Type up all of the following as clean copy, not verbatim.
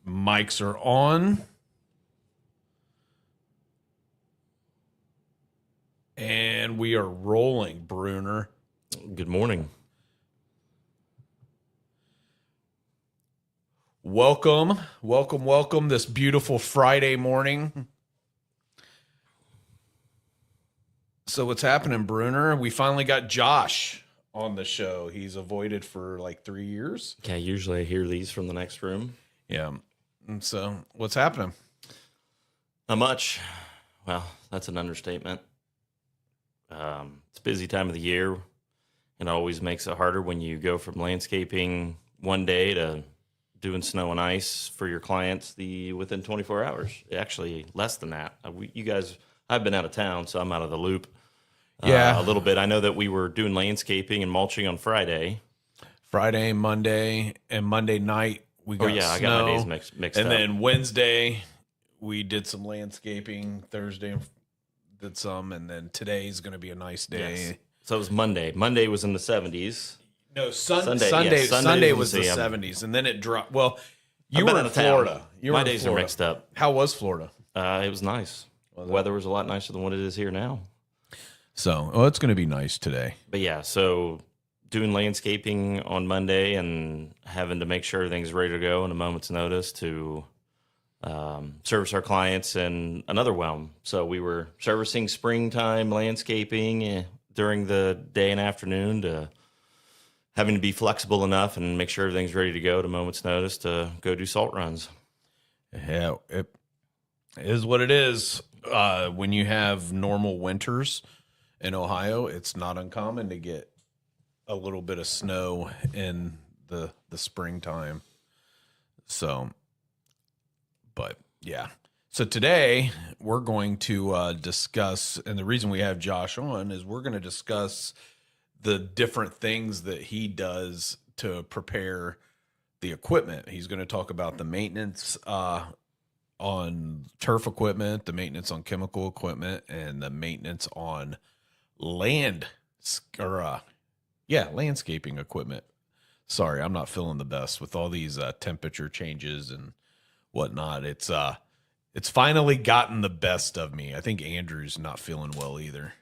Mics are on. And we are rolling, Brunner. Good morning. Welcome this beautiful Friday morning. So what's happening, Brunner? We finally got Josh on the show. He's avoided for like 3 years. Yeah, usually I hear these from the next room. Yeah. And so what's happening? Not much. Well, that's an understatement. It's a busy time of the year. It always makes it harder when you go from landscaping one day to doing snow and ice for your clients within 24 hours. Actually, less than that. You guys, I've been out of town, so I'm out of the loop. Yeah, a little bit. I know that we were doing landscaping and mulching on Friday. Friday, Monday, and Monday night we got snow. I got my days mixed and up. And then Wednesday we did some landscaping. Thursday did some, and then today's going to be a nice day. Yes. So it was Monday. Monday was in the 70s. No, Sunday was the 70s, and then it dropped. Well, you were in Florida. My days are mixed up. How was Florida? It was nice. The weather was a lot nicer than what it is here now. So, it's going to be nice today. But yeah, so doing landscaping on Monday and having to make sure everything's ready to go in a moment's notice to service our clients in another realm. So we were servicing springtime landscaping during the day and afternoon to having to be flexible enough and make sure everything's ready to go at a moment's notice to go do salt runs. Yeah, it is what it is. When you have normal winters in Ohio, it's not uncommon to get a little bit of snow in the springtime. So, but yeah. So today we're going to discuss, and the reason we have Josh on is we're going to discuss the different things that he does to prepare the equipment. He's going to talk about the maintenance on turf equipment, the maintenance on chemical equipment, and the maintenance on landscaping equipment. Sorry, I'm not feeling the best with all these temperature changes and whatnot. It's finally gotten the best of me. I think Andrew's not feeling well either.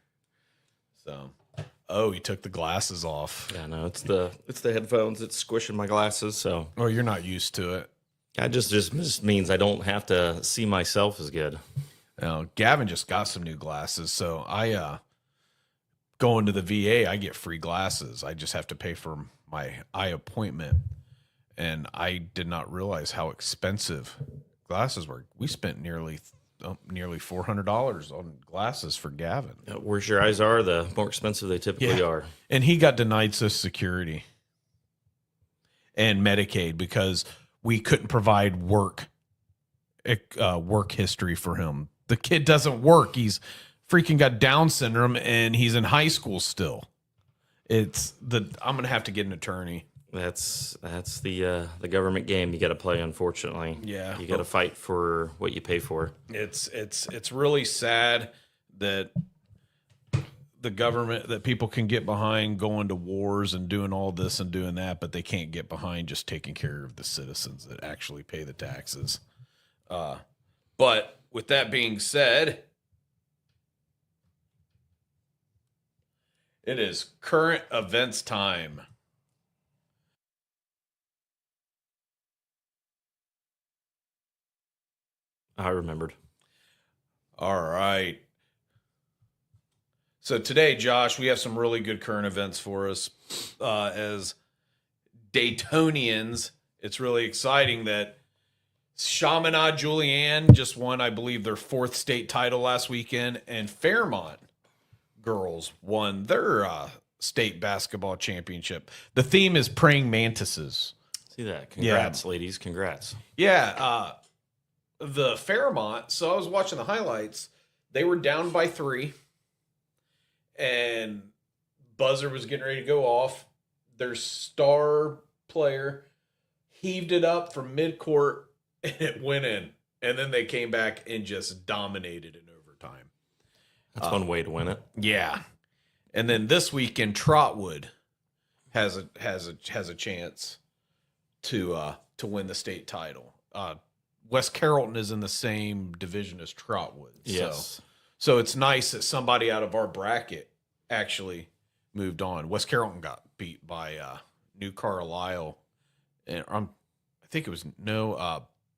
So, he took the glasses off. Yeah, no, it's the headphones. It's squishing my glasses. So, you're not used to it. It just means I don't have to see myself as good. Now, Gavin just got some new glasses, so I going to the VA, I get free glasses. I just have to pay for my eye appointment, and I did not realize how expensive glasses were. We spent nearly $400 on glasses for Gavin. Worse your eyes are, the more expensive they typically are. And he got denied Social Security and Medicaid because we couldn't provide work history for him. The kid doesn't work. He's freaking got Down syndrome and he's in high school still. I'm going to have to get an attorney. That's the government game you got to play, unfortunately. Yeah. You got to fight for what you pay for. It's really sad that the government, that people can get behind going to wars and doing all this and doing that, but they can't get behind just taking care of the citizens that actually pay the taxes. But with that being said, it is current events time. I remembered. All right. So today, Josh, we have some really good current events for us. As Daytonians, it's really exciting that Chaminade Julienne just won, I believe, their 4th state title last weekend, and Fairmont girls won their state basketball championship. The theme is praying mantises. See that? Congrats, ladies. Congrats. Yeah. The Fairmont, so I was watching the highlights. They were down by 3, and buzzer was getting ready to go off. Their star player heaved it up from midcourt, and it went in. And then they came back and just dominated in overtime. That's one way to win it. Yeah. And then this weekend, Trotwood has a chance to win the state title. West Carrollton is in the same division as Trotwood. Yes. So it's nice that somebody out of our bracket actually moved on. West Carrollton got beat by New Carlisle, and I think it was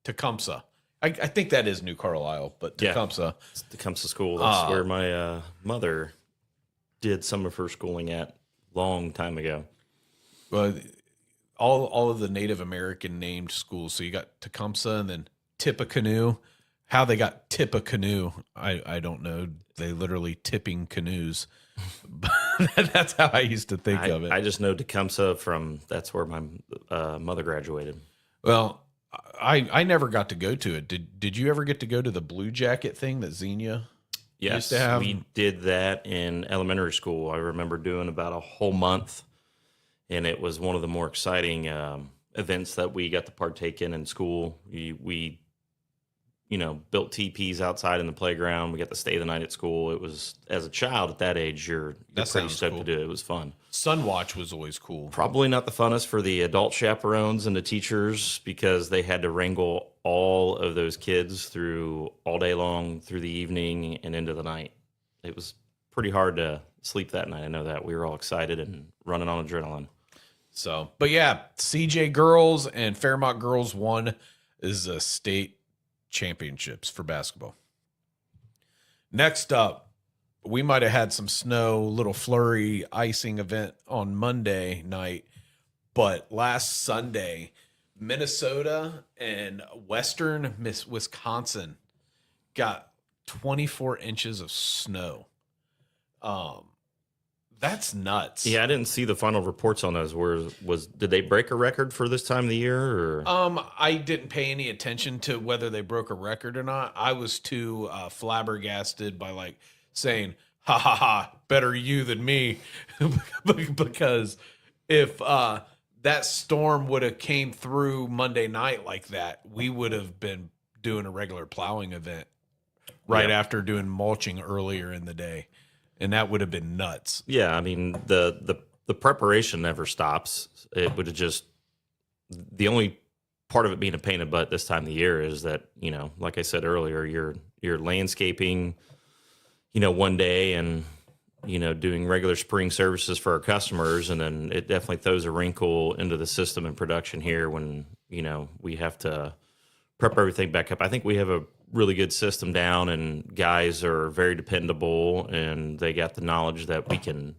Tecumseh. I think that is New Carlisle, but Tecumseh. It's Tecumseh School. That's where my mother did some of her schooling at long time ago. Well, all of the Native American named schools. So you got Tecumseh and then Tippecanoe. How they got Tippecanoe, I don't know. They literally tipping canoes. But that's how I used to think of it. I just know Tecumseh that's where my mother graduated. Well, I never got to go to it. Did you ever get to go to the Blue Jacket thing that Xenia used to have? We did that in elementary school. I remember doing about a whole month, and it was one of the more exciting events that we got to partake in school. We built teepees outside in the playground. We got to stay the night at school. It was, as a child at that age, you're pretty stoked to do it. It was fun. Sunwatch was always cool. Probably not the funnest for the adult chaperones and the teachers because they had to wrangle all of those kids through all day long, through the evening and into the night. It was pretty hard to sleep that night. I know that. We were all excited and running on adrenaline. So, but yeah, CJ girls and Fairmont girls won is a state championships for basketball. Next up, we might have had some snow, little flurry icing event on Monday night, but last Sunday, Minnesota and Western Wisconsin got 24 inches of snow. That's nuts. Yeah, I didn't see the final reports on those. Did they break a record for this time of the year? Or? I didn't pay any attention to whether they broke a record or not. I was too flabbergasted by saying, "Ha ha ha, better you than me," because if that storm would have came through Monday night like that, we would have been doing a regular plowing event right after doing mulching earlier in the day. And that would have been nuts. Yeah, I mean the preparation never stops. It would have just the only part of it being a pain in the butt this time of the year is that like I said earlier, you're landscaping, one day and doing regular spring services for our customers, and then it definitely throws a wrinkle into the system and production here when we have to prep everything back up. I think we have a really good system down, and guys are very dependable, and they got the knowledge that we can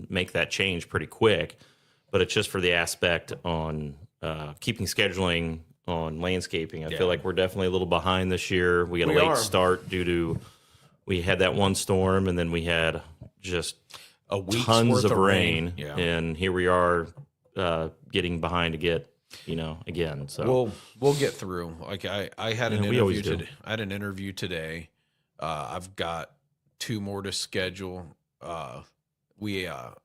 make that change pretty quick. But it's just for the aspect on keeping scheduling on landscaping. I feel like we're definitely a little behind this year. We got a late start due to we had that one storm, and then we had just a week's tons worth of rain. Yeah. And here we are getting behind to get again. So we'll get through. Like I had an we always interview do. today. I had an interview today. I've got 2 more to schedule. We have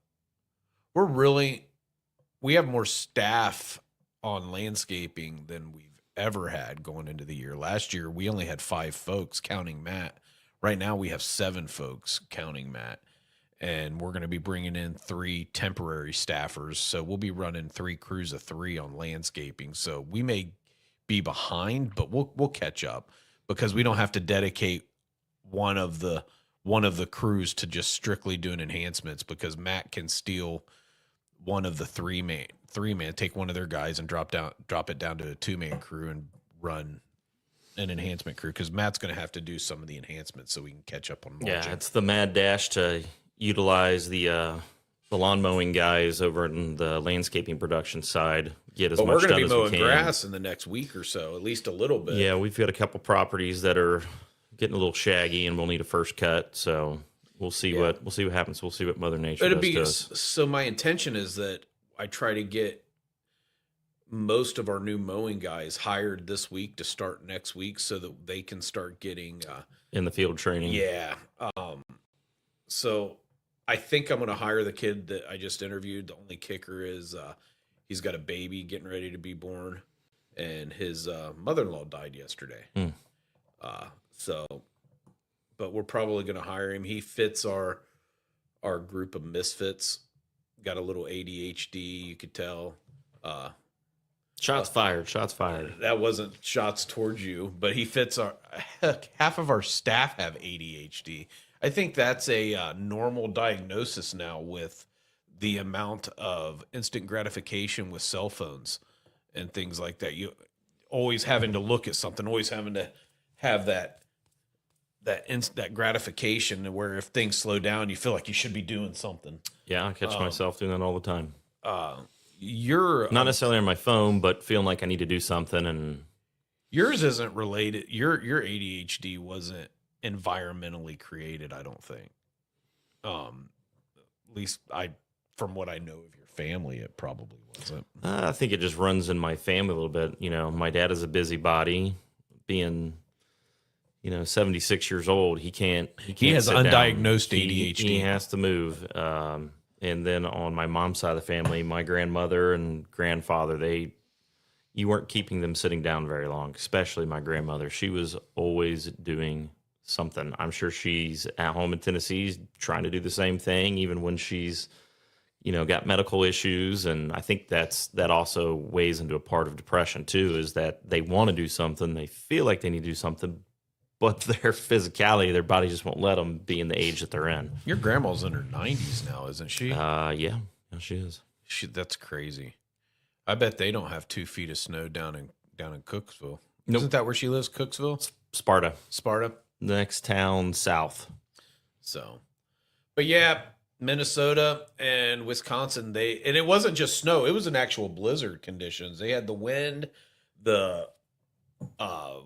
more staff on landscaping than we've ever had going into the year. Last year we only had 5 folks counting Matt. Right now we have 7 folks counting Matt. And we're going to be bringing in 3 temporary staffers. So we'll be running 3 crews of 3 on landscaping. So we may be behind, but we'll catch up because we don't have to dedicate one of the crews to just strictly doing enhancements, because Matt can steal one of the 3-man, take one of their guys and drop it down to a 2-man crew and run an enhancement crew, because Matt's going to have to do some of the enhancements so we can catch up on mulching. Yeah, it's the mad dash to utilize the lawn mowing guys over in the landscaping production side. Get as much done as we can. We're going to be mowing grass in the next week or so, at least a little bit. Yeah, we've got a couple properties that are getting a little shaggy, and we'll need a first cut. So we'll see what happens. We'll see what Mother Nature does to us. So my intention is that I try to get most of our new mowing guys hired this week to start next week, so that they can start getting in the field training. Yeah. So I think I'm going to hire the kid that I just interviewed. The only kicker is he's got a baby getting ready to be born, and his mother-in-law died yesterday. But we're probably going to hire him. He fits our group of misfits. Got a little ADHD, you could tell. Shots fired. Shots fired. That wasn't shots towards you, but he fits our heck, half of our staff have ADHD. I think that's a normal diagnosis now with the amount of instant gratification with cell phones and things like that. You always having to look at something, always having to have that gratification, where if things slow down, you feel like you should be doing something. Yeah, I catch myself doing that all the time. You're Not necessarily on my phone, but feeling like I need to do something. And yours isn't related. Your ADHD wasn't environmentally created, I don't think. At least from what I know of your family, it probably wasn't. I think it just runs in my family a little bit. You know, my dad is a busybody, being 76 years old. He has undiagnosed ADHD. He has to move. And then on my mom's side of the family, my grandmother and grandfather, you weren't keeping them sitting down very long, especially my grandmother. She was always doing something. I'm sure she's at home in Tennessee trying to do the same thing, even when she's, got medical issues. And I think that also weighs into a part of depression too, is that they want to do something. They feel like they need to do something, but their physicality, their body just won't let them be in the age that they're in. Your grandma's in her 90s now, isn't she? Yeah, she is. That's crazy. I bet they don't have 2 feet of snow down in Cooksville. Nope. Isn't that where she lives? Cooksville? Sparta. The next town south. So, but yeah, Minnesota and Wisconsin, and it wasn't just snow, it was an actual blizzard conditions. They had the wind, the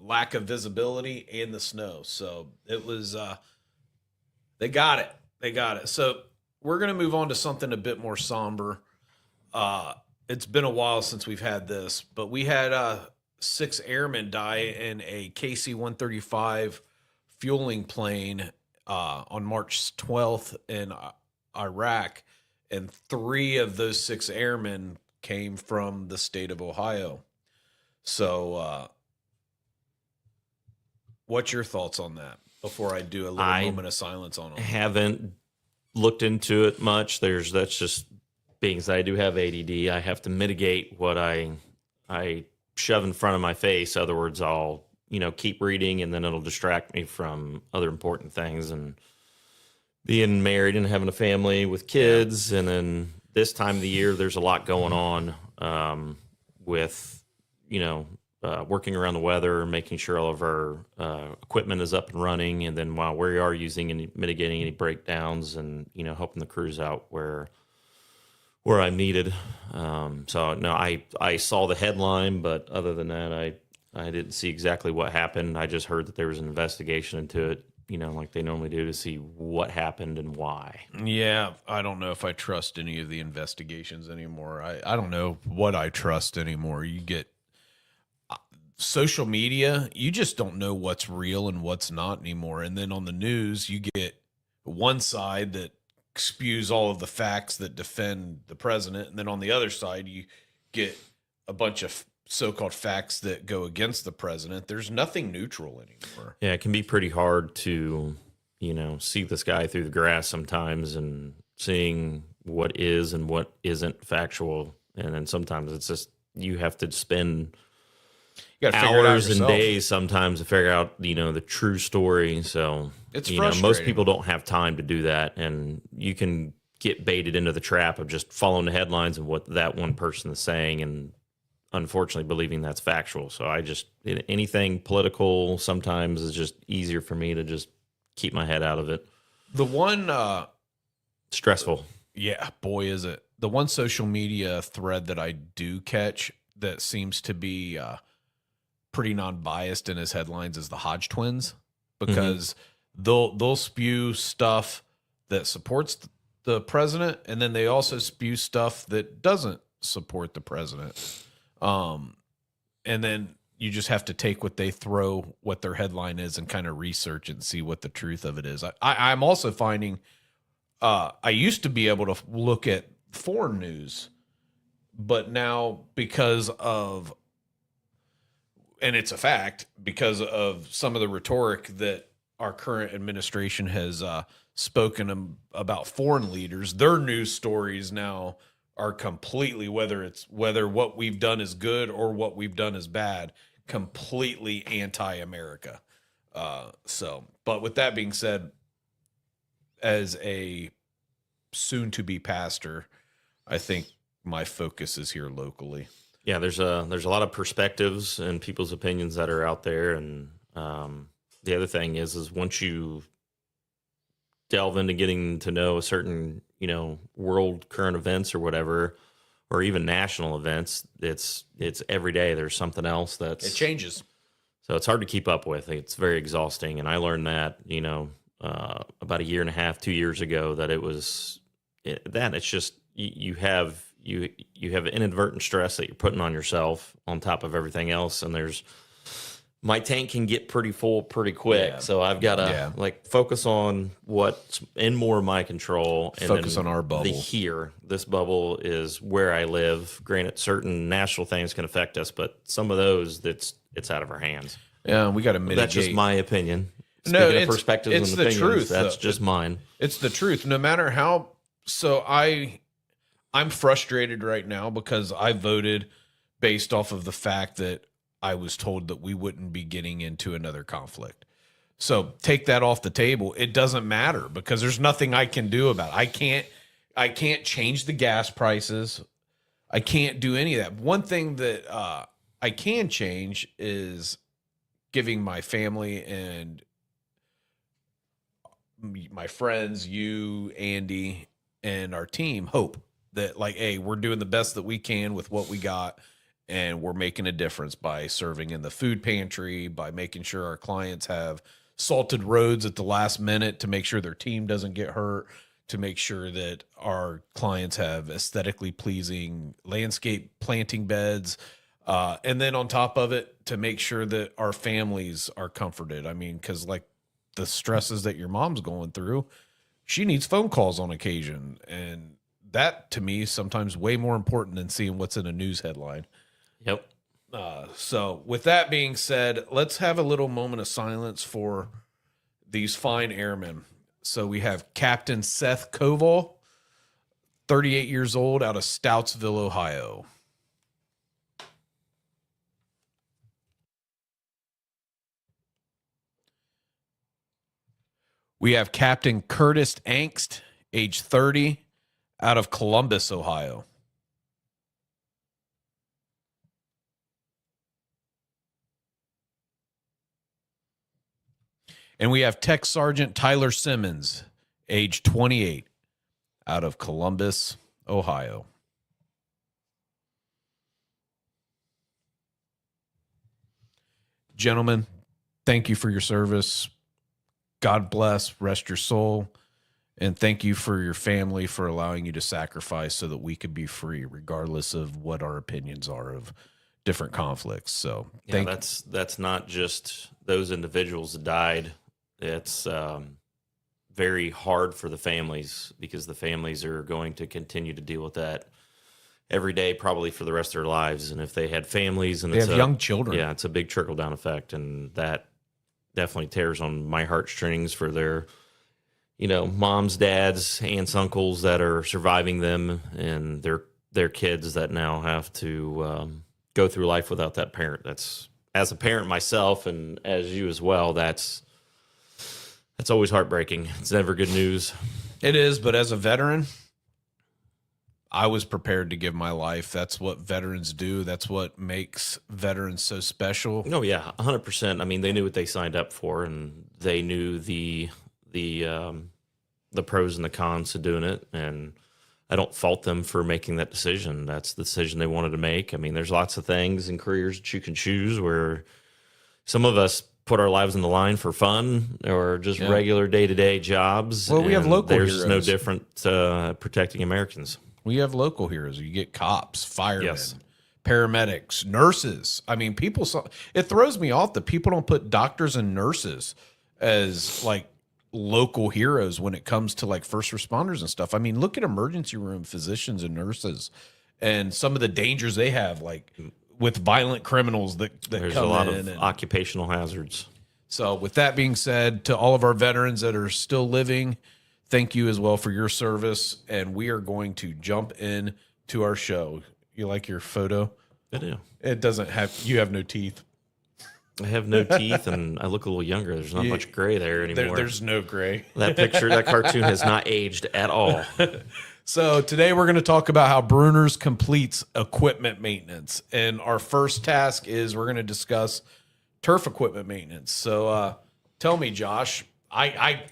lack of visibility, and the snow. So it was, they got it. So we're going to move on to something a bit more somber. It's been a while since we've had this, but we had 6 airmen die in a KC-135 fueling plane on March 12th in Iraq, and 3 of those 6 airmen came from the state of Ohio. So what's your thoughts on that before I do a little moment of silence on them? I haven't looked into it much. That's just being that I do have ADD. I have to mitigate what I shove in front of my face. Other words, I'll keep reading, and then it'll distract me from other important things, and being married and having a family with kids. And then this time of the year, there's a lot going on with working around the weather, making sure all of our equipment is up and running, and then while we are using and mitigating any breakdowns, and helping the crews out where I'm needed. So no, I saw the headline, but other than that, I didn't see exactly what happened. I just heard that there was an investigation into it, like they normally do, to see what happened and why. Yeah, I don't know if I trust any of the investigations anymore. I don't know what I trust anymore. You get social media, you just don't know what's real and what's not anymore. And then on the news, you get one side that spews all of the facts that defend the president, and then on the other side, you get a bunch of so-called facts that go against the president. There's nothing neutral anymore. Yeah, it can be pretty hard to, see the sky through the grass sometimes, and seeing what is and what isn't factual. And then sometimes it's just, you have to spend hours and days sometimes to figure out, the true story. So it's most people don't have time to do that, and you can get baited into the trap of just following the headlines and what that one person is saying, and unfortunately believing that's factual. So anything political sometimes is just easier for me to just keep my head out of it. The one stressful. Yeah, boy, is it. The one social media thread that I do catch that seems to be pretty non-biased in his headlines is the Hodge twins, because they'll spew stuff that supports the president, and then they also spew stuff that doesn't support the president. And then you just have to take what they throw, what their headline is, and kind of research and see what the truth of it is. I'm also finding I used to be able to look at foreign news, but now because of, and it's a fact, because of some of the rhetoric that our current administration has spoken about foreign leaders, their news stories now are completely, whether what we've done is good or what we've done is bad, completely anti-America. But with that being said, as a soon-to-be pastor, I think my focus is here locally. Yeah, there's a lot of perspectives and people's opinions that are out there, and the other thing is once you delve into getting to know a certain world current events or whatever, or even national events, it's every day there's something else It changes. so it's hard to keep up with. It's very exhausting, and I learned that about a year and a half, 2 years ago, that it's just you have inadvertent stress that you're putting on yourself on top of everything else, and my tank can get pretty full pretty quick. Yeah. So I've got to focus on what's in more of my control. And focus on our bubble. This bubble is where I live. Granted, certain national things can affect us, but some of those, it's out of our hands. Yeah, we got to mitigate. That's just my opinion. Speaking of perspectives it's and the opinions, truth. That's just mine. It's the truth. No matter how. So I'm frustrated right now because I voted based off of the fact that I was told that we wouldn't be getting into another conflict. So take that off the table. It doesn't matter because there's nothing I can do about it. I can't change the gas prices. I can't do any of that. One thing that I can change is giving my family and my friends, you, Andy, and our team hope that, like, hey, we're doing the best that we can with what we got, and we're making a difference by serving in the food pantry, by making sure our clients have salted roads at the last minute to make sure their team doesn't get hurt, to make sure that our clients have aesthetically pleasing landscape planting beds, and then on top of it, to make sure that our families are comforted. I mean, because like the stresses that your mom's going through, she needs phone calls on occasion, and that to me is sometimes way more important than seeing what's in a news headline. Yep. So with that being said, let's have a little moment of silence for these fine airmen. So we have Captain Seth Koval, 38 years old, out of Stoutsville, Ohio. We have Captain Curtis Angst, age 30, out of Columbus, Ohio. And we have Tech Sergeant Tyler Simmons, age 28, out of Columbus, Ohio. Gentlemen, thank you for your service. God bless, rest your soul. And thank you for your family for allowing you to sacrifice so that we could be free, regardless of what our opinions are of different conflicts. So that's not just those individuals that died. It's very hard for the families, because the families are going to continue to deal with that every day, probably for the rest of their lives. And if they had families and they have young children, it's a big trickle down effect, and that definitely tears on my heartstrings for their, moms, dads, aunts, uncles that are surviving them, and their kids that now have to go through life without that parent. That's, as a parent myself, and as you as well, that's always heartbreaking. It's never good news. It is, but as a veteran, I was prepared to give my life. That's what veterans do. That's what makes veterans so special. Oh yeah, 100%. I mean, they knew what they signed up for, and they knew the pros and the cons to doing it. And I don't fault them for making that decision. That's the decision they wanted to make. I mean, there's lots of things in careers that you can choose where some of us put our lives on the line for fun or just regular day-to-day jobs. Well, we have local heroes. There's no different protecting Americans. We have local heroes. You get cops, firemen, paramedics, nurses. I mean, it throws me off that people don't put doctors and nurses as like local heroes when it comes to like first responders and stuff. I mean, look at emergency room physicians and nurses and some of the dangers they have, like with violent criminals that there's come a lot in of occupational hazards. So with that being said, to all of our veterans that are still living, thank you as well for your service. And we are going to jump in to our show. You like your photo? I do. It doesn't have, you have no teeth. I have no teeth, and I look a little younger. There's not much gray there anymore. There's no gray. That cartoon has not aged at all. So today we're going to talk about how Brunner's completes equipment maintenance. And our first task is we're going to discuss turf equipment maintenance. So tell me, Josh, I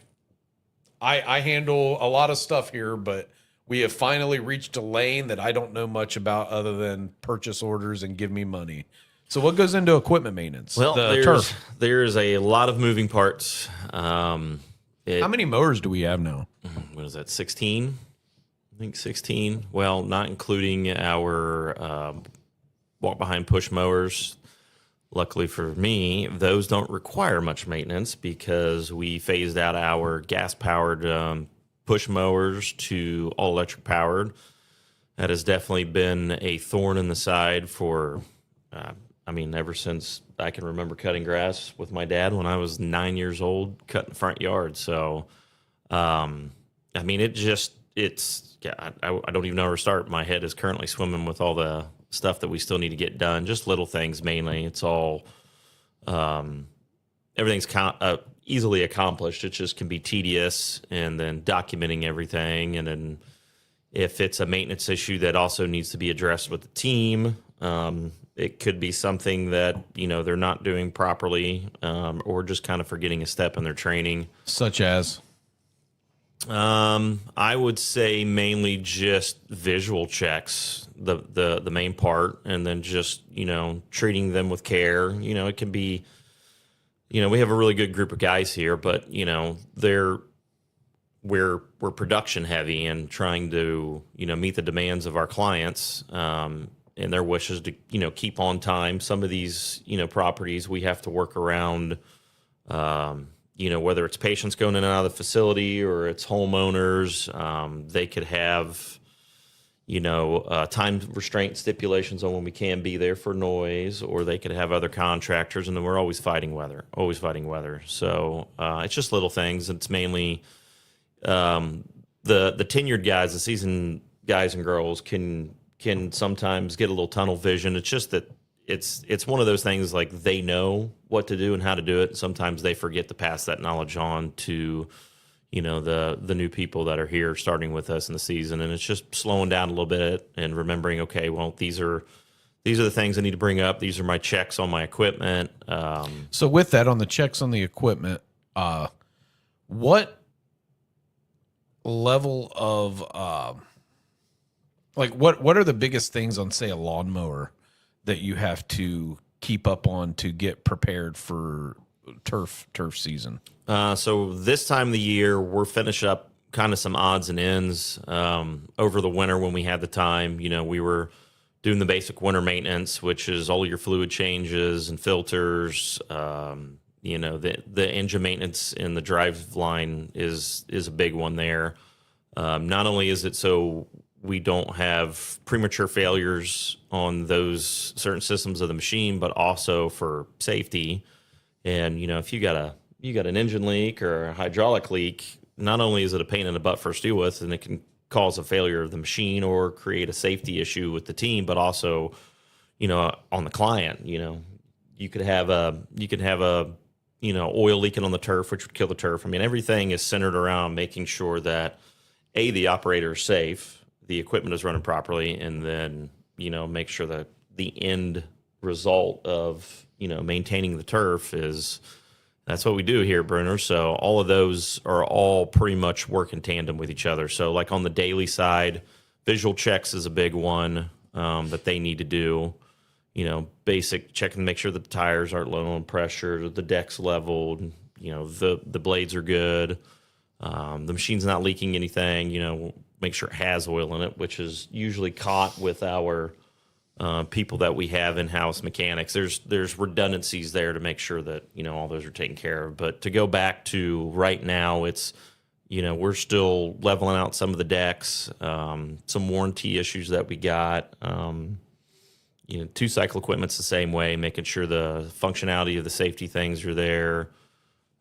handle a lot of stuff here, but we have finally reached a lane that I don't know much about other than purchase orders and give me money. So what goes into equipment maintenance? Well, Turf. there's a lot of moving parts. How many mowers do we have now? What is that, 16? I think 16. Well, not including our walk-behind push mowers. Luckily for me, those don't require much maintenance because we phased out our gas-powered push mowers to all-electric powered. That has definitely been a thorn in the side for, ever since I can remember cutting grass with my dad when I was 9 years old, cutting the front yard. So, I don't even know where to start. My head is currently swimming with all the stuff that we still need to get done. Just little things mainly. It's all, everything's easily accomplished. It just can be tedious, and then documenting everything. And then if it's a maintenance issue that also needs to be addressed with the team, it could be something that, they're not doing properly, or just kind of forgetting a step in their training. Such as? I would say mainly just visual checks, the main part, and then just, treating them with care. It can be, we have a really good group of guys here, but, we're production heavy and trying to, meet the demands of our clients, and their wishes to, keep on time. Some of these, properties we have to work around, whether it's patients going in and out of the facility or it's homeowners. They could have, time restraint stipulations on when we can be there for noise, or they could have other contractors, and then we're always fighting weather. So it's just little things. It's mainly the tenured guys, the seasoned guys and girls can sometimes get a little tunnel vision. It's just that it's one of those things, like, they know what to do and how to do it, and sometimes they forget to pass that knowledge on to, the new people that are here starting with us in the season. And it's just slowing down a little bit and remembering, okay, well, these are the things I need to bring up. These are my checks on my equipment. So with that, on the checks on the equipment, what level of what are the biggest things on, say, a lawnmower that you have to keep up on to get prepared for turf season? So this time of the year, we're finishing up kind of some odds and ends. Over the winter when we had the time, we were doing the basic winter maintenance, which is all your fluid changes and filters. The engine maintenance in the drive line is a big one there. Not only is it so we don't have premature failures on those certain systems of the machine, but also for safety. And, if you got an engine leak or a hydraulic leak, not only is it a pain in the butt first to deal with, and it can cause a failure of the machine or create a safety issue with the team, but also, on the client. You could have a oil leaking on the turf, which would kill the turf. Everything is centered around making sure that the operator is safe, the equipment is running properly, and then, make sure that the end result of, maintaining the turf that's what we do here at Brunner. So all of those are all pretty much work in tandem with each other. So, like, on the daily side, visual checks is a big one that they need to do. Basic checking to make sure that the tires aren't low on pressure, the deck's leveled, the blades are good, the machine's not leaking anything, make sure it has oil in it, which is usually caught with our people that we have in-house mechanics. There's redundancies there to make sure that, all those are taken care of. But to go back to right now, it's, we're still leveling out some of the decks, some warranty issues that we got. Two-cycle equipment's the same way, making sure the functionality of the safety things are there,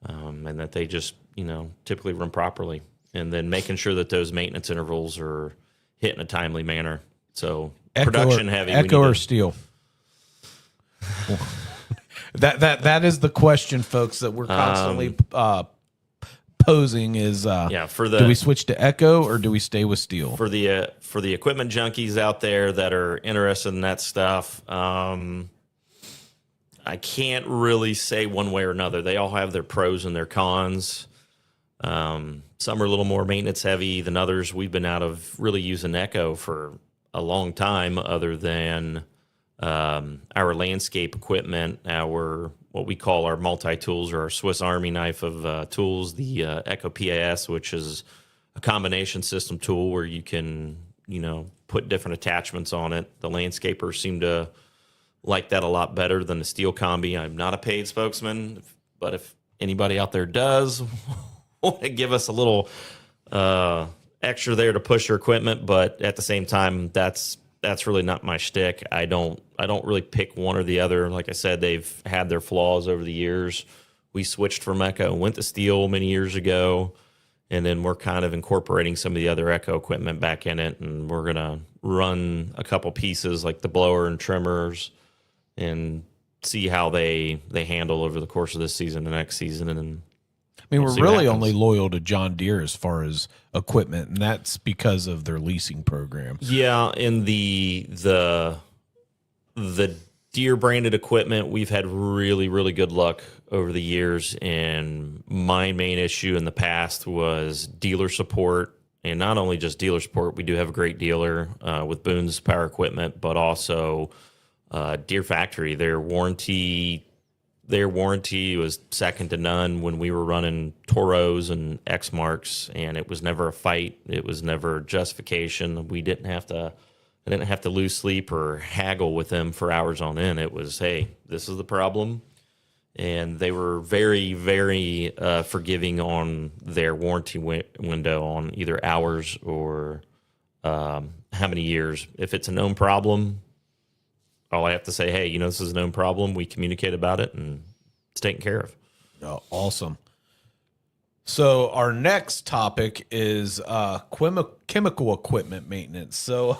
and that they just, typically run properly. And then making sure that those maintenance intervals are hit in a timely manner. So production heavy. Echo or steel? That is the question, folks, that we're constantly posing is do we switch to Echo or do we stay with steel? For the equipment junkies out there that are interested in that stuff, I can't really say one way or another. They all have their pros and their cons. Some are a little more maintenance heavy than others. We've been out of really using Echo for a long time, other than our landscape equipment, what we call our multi-tools, or our Swiss Army knife of tools, the Echo PAS, which is a combination system tool where you can, put different attachments on it. The landscapers seem to like that a lot better than the steel combi. I'm not a paid spokesman, but if anybody out there does want to give us a little extra there to push your equipment, but at the same time, that's really not my shtick. I don't really pick one or the other. Like I said, they've had their flaws over the years. We switched from Echo and went to steel many years ago, and then we're kind of incorporating some of the other Echo equipment back in it, and we're going to run a couple pieces like the blower and trimmers and see how they handle over the course of this season and next season. And we're really only loyal to John Deere as far as equipment, and that's because of their leasing program. Yeah, in the Deere branded equipment, we've had really, really good luck over the years. And my main issue in the past was dealer support, and not only just dealer support. We do have a great dealer with Boone's Power Equipment, but also Deere Factory. Their warranty was second to none when we were running Toros and X Marks, and it was never a fight. It was never justification. I didn't have to lose sleep or haggle with them for hours on end. It was, hey, this is the problem. And they were very, very forgiving on their warranty window on either hours or how many years. If it's a known problem, all I have to say, hey, this is a known problem. We communicate about it, and it's taken care of. Oh, awesome. So our next topic is chemical equipment maintenance. So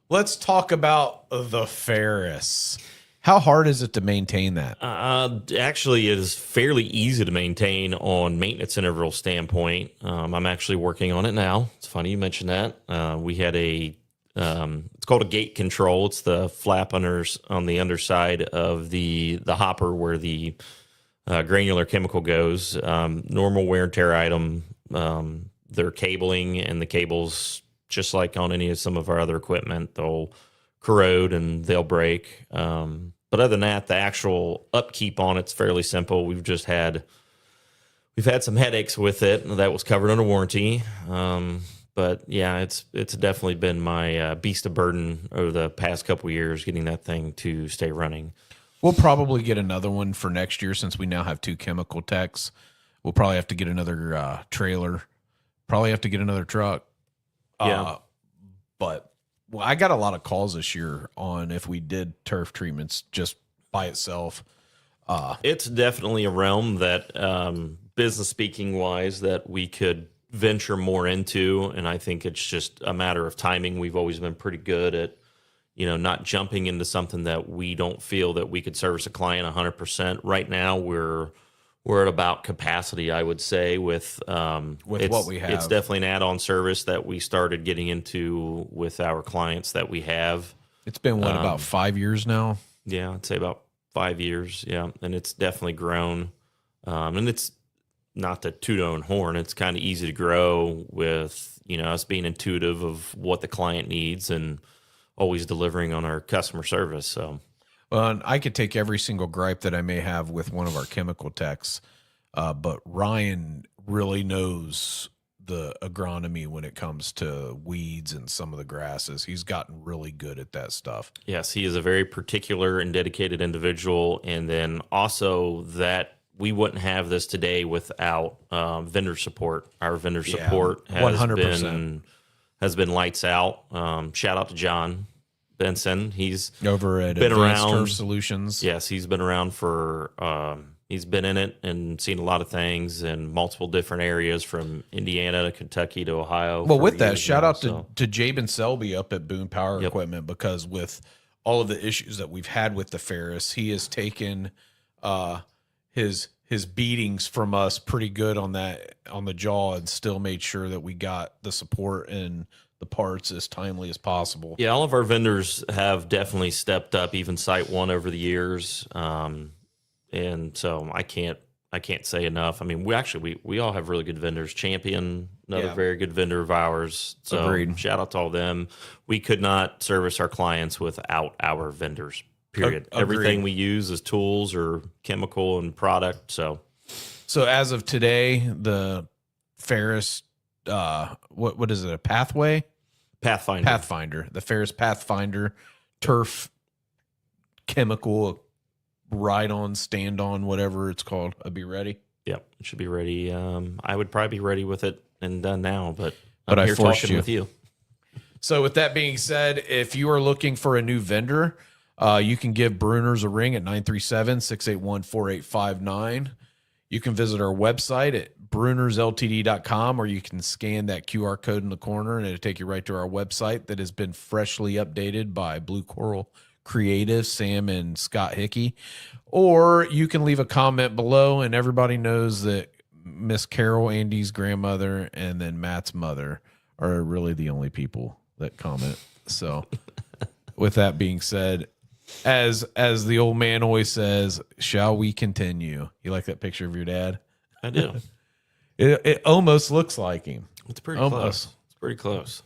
let's talk about the Ferris. How hard is it to maintain that? Actually, it is fairly easy to maintain on maintenance interval standpoint. I'm actually working on it now. It's funny you mentioned that. We had it's called a gate control. It's the flap on the underside of the hopper where the granular chemical goes. Normal wear and tear item. Their cabling and the cables, just like on some of our other equipment, they'll corrode and they'll break. But other than that, the actual upkeep on it's fairly simple. We've had some headaches with it. That was covered under warranty. But yeah, it's definitely been my beast of burden over the past couple of years, getting that thing to stay running. We'll probably get another one for next year since we now have 2 chemical techs. We'll probably have to get another trailer. Probably have to get another truck. Yeah. But I got a lot of calls this year on if we did turf treatments just by itself. It's definitely a realm that, business speaking wise, that we could venture more into, and I think it's just a matter of timing. We've always been pretty good at not jumping into something that we don't feel that we could service a client 100%. Right now we're at about capacity, I would say, with what we have. It's definitely an add-on service that we started getting into with our clients that we have. It's been about 5 years now? Yeah, I'd say about 5 years. Yeah, and it's definitely grown. And it's not to toot our own horn. It's kind of easy to grow with us being intuitive of what the client needs and always delivering on our customer service. So, well, and I could take every single gripe that I may have with one of our chemical techs, but Ryan really knows the agronomy when it comes to weeds and some of the grasses. He's gotten really good at that stuff. Yes, he is a very particular and dedicated individual, and then also that we wouldn't have this today without vendor support. Our vendor support has been lights out. Shout out to John Benson. He's over at been Advanced around Turf Solutions. Yes, he's been around for He's been in it and seen a lot of things in multiple different areas from Indiana to Kentucky to Ohio. Well, for with that, years shout now, out so. to Jabin Selby up at Boone Power Yep. Equipment, because with all of the issues that we've had with the Ferris, he has taken his beatings from us pretty good on the jaw, and still made sure that we got the support and the parts as timely as possible. Yeah, all of our vendors have definitely stepped up, even Site One over the years, and so I can't say enough. I mean, we all have really good vendors. Champion, another very good vendor of ours. So Agreed. shout out to all of them. We could not service our clients without our vendors. Period. Agreed. Everything we use is tools or chemical and product. So as of today, the Ferris, what is it? A Pathway? Pathfinder. The Ferris Pathfinder turf chemical ride on, stand on, whatever it's called. I'll be ready. Yep, it should be ready. I would probably be ready with it and done now, but I here forced talking with you. So with that being said, if you are looking for a new vendor, you can give Brunner's a ring at 937-681-4859. You can visit our website at brunnersltd.com, or you can scan that QR code in the corner and it'll take you right to our website that has been freshly updated by Blue Coral Creative, Sam and Scott Hickey. Or you can leave a comment below, and everybody knows that Miss Carol, Andy's grandmother, and then Matt's mother are really the only people that comment. So with that being said, as the old man always says, shall we continue? You like that picture of your dad? I do. It almost looks like him. It's pretty close. It's pretty close.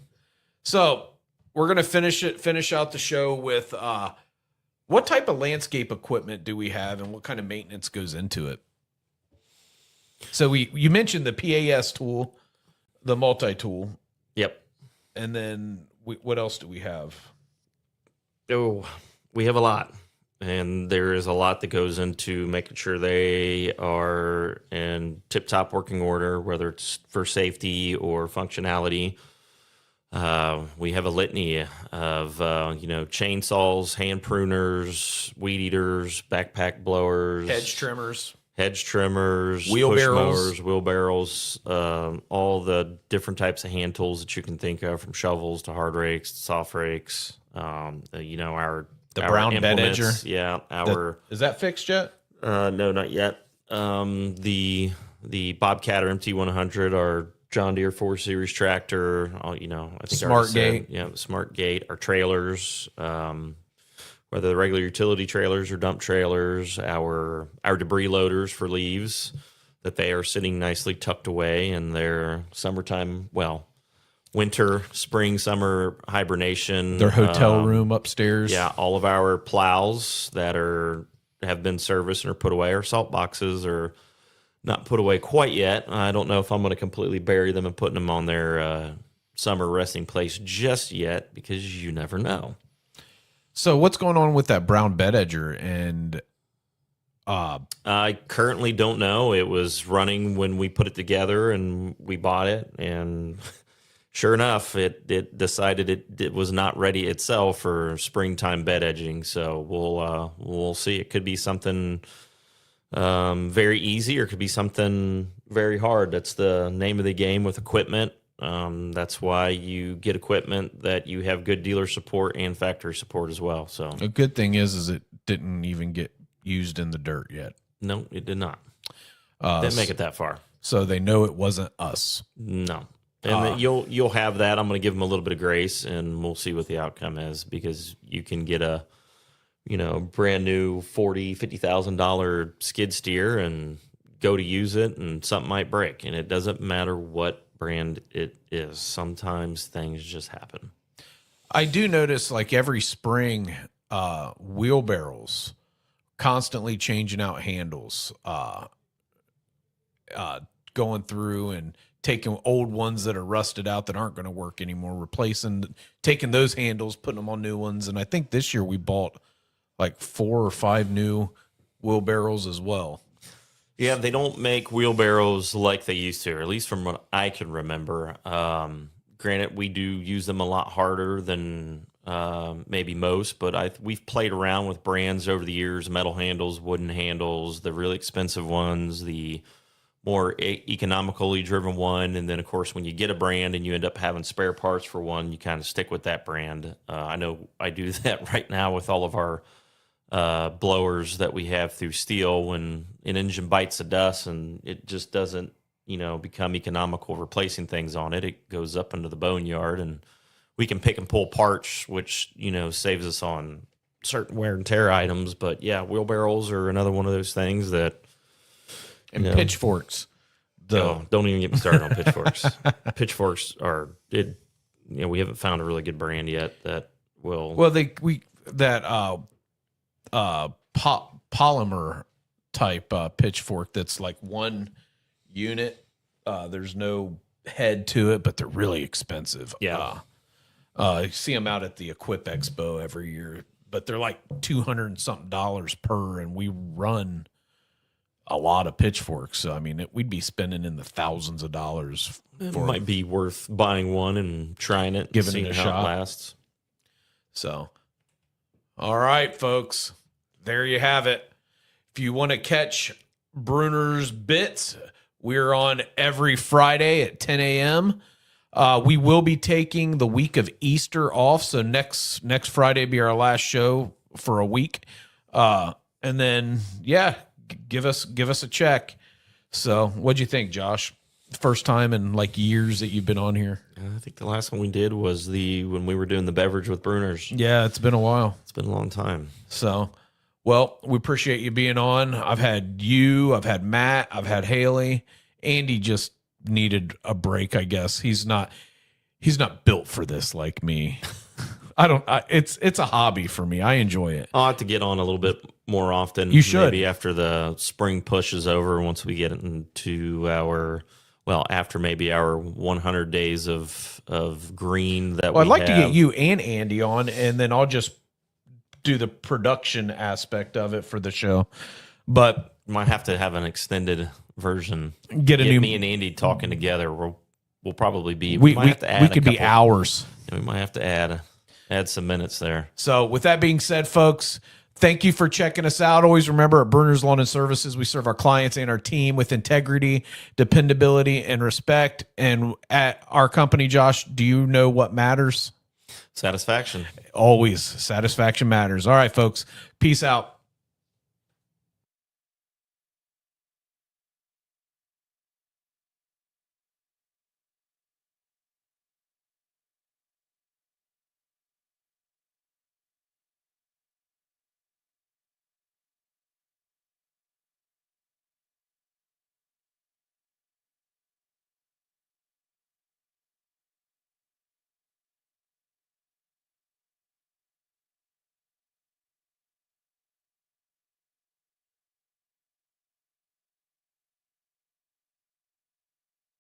So we're gonna finish out the show with what type of landscape equipment do we have, and what kind of maintenance goes into it? So you mentioned the PAS tool, the multi-tool. Yep. And then what else do we have? Oh, we have a lot. And there is a lot that goes into making sure they are in tip-top working order, whether it's for safety or functionality. We have a litany of, chainsaws, hand pruners, weed eaters, backpack blowers, Hedge trimmers, wheelbarrows, push mowers, wheelbarrows, all the different types of hand tools that you can think of, from shovels to hard rakes to soft rakes. The brown bed edger. Yeah. Is that fixed yet? No, not yet. The Bobcat or MT100, our John Deere 4 Series tractor, I think Smart Gate. Yeah, Smart Gate, our trailers, whether the regular utility trailers or dump trailers, our debris loaders for leaves, that they are sitting nicely tucked away in their summertime, winter, spring, summer hibernation. Their hotel room upstairs. Yeah, all of our plows that have been serviced and are put away. Our salt boxes are not put away quite yet. I don't know if I'm going to completely bury them and putting them on their summer resting place just yet, because you never know. So what's going on with that brown bed edger? And I currently don't know. It was running when we put it together and we bought it, and sure enough, it decided it was not ready itself for springtime bed edging. So we'll see. It could be something very easy, or it could be something very hard. That's the name of the game with equipment. That's why you get equipment that you have good dealer support and factory support as well. So a good thing is it didn't even get used in the dirt yet. No, it did not. Didn't make it that far. So they know it wasn't us. No. And you'll have that. I'm going to give them a little bit of grace, and we'll see what the outcome is, because you can get a brand new $50,000 skid steer and go to use it, and something might break, and it doesn't matter what brand it is. Sometimes things just happen. I do notice, like, every spring, wheelbarrows constantly changing out handles, going through and taking old ones that are rusted out that aren't going to work anymore, taking those handles, putting them on new ones. And I think this year we bought like 4 or 5 new wheelbarrows as well. Yeah, they don't make wheelbarrows like they used to, or at least from what I can remember. Granted, we do use them a lot harder than maybe most, but we've played around with brands over the years, metal handles, wooden handles, the really expensive ones, the more economically driven one. And then, of course, when you get a brand and you end up having spare parts for one, you kind of stick with that brand. I know I do that right now with all of our blowers that we have through steel. When an engine bites the dust and it just doesn't, become economical replacing things on it, it goes up into the boneyard, and we can pick and pull parts, which, saves us on certain wear and tear items. But yeah, wheelbarrows are another one of those things that, and pitchforks. Don't even get me started on pitchforks. Pitchforks we haven't found a really good brand yet that will. Well, polymer type pitchfork that's like one unit. There's no head to it, but they're really expensive. Yeah. You see them out at the Equip Expo every year, but they're like $200 and something per, and we run a lot of pitchforks. So, I mean, we'd be spending in the thousands of dollars. It might be worth buying one and trying it, giving it a shot. It lasts. So, all right, folks, there you have it. If you want to catch Brunner's Bits, we're on every Friday at 10 a.m. We will be taking the week of Easter off, so next Friday will be our last show for a week, and then give us a check. So, what'd you think, Josh? First time in like years that you've been on here. I think the last one we did was when we were doing the beverage with Brunner's. Yeah, it's been a while. It's been a long time. So, well, we appreciate you being on. I've had you, I've had Matt, I've had Haley. Andy just needed a break, I guess. He's not built for this like me. It's a hobby for me. I enjoy it. I'll have to get on a little bit more often. You should. Maybe after the spring push is over, once we get into after maybe our 100 days of green that I'd like to get you and Andy on, and then I'll just do the production aspect of it for the show. But might have to have an extended version. Get me and Andy talking together. We'll probably be. We could be hours. We might have to add some minutes there. So with that being said, folks, thank you for checking us out. Always remember, at Brunner's Lawn and Services, we serve our clients and our team with integrity, dependability, and respect. And at our company, Josh, do you know what matters? Satisfaction. Always. Satisfaction matters. All right, folks. Peace out.